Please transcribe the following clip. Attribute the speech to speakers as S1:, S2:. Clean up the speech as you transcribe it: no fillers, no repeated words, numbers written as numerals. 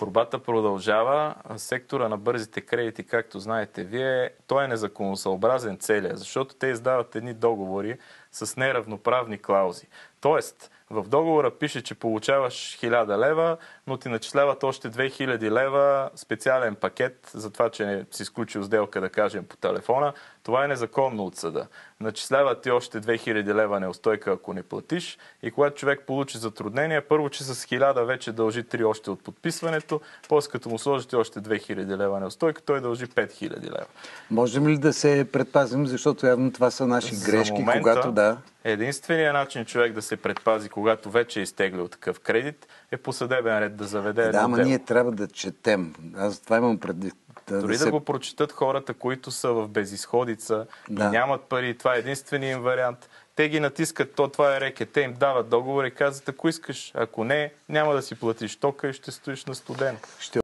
S1: Борбата продължава. Сектора на бързите кредити, както знаете вие, той е незаконосъобразен целия, защото те издават едни договори с неравноправни клаузи. Тоест, в договора пише, че получаваш 1000 лева, но ти начисляват още 2000 лева специален пакет за това, че не си изключил сделка, да кажем, по телефона. Това е незаконно от съда. Начисляват ти още 2000 лева неустойка, ако не платиш. И когато човек получи затруднение, първо, че с 1000 вече дължи 3 още от подписването, после като му сложите още 2000 лева неустойка, той дължи 5000 лева.
S2: Можем ли да се предпазим, защото явно това са наши грешки,
S1: момента,
S2: когато да...
S1: Единственият начин човек да се предпази, когато вече е изтеглил такъв кредит, е по съдебен ред да заведе едно
S2: ама
S1: дело.
S2: ние трябва да четем. Аз това имам предвид.
S1: Дори да го прочитат хората, които са в безизходица и нямат пари, това е единственият им вариант. Те ги натискат, това е рекет. Те им дават договор и казват, ако искаш, ако не, няма да си платиш тока и ще стоиш на студен.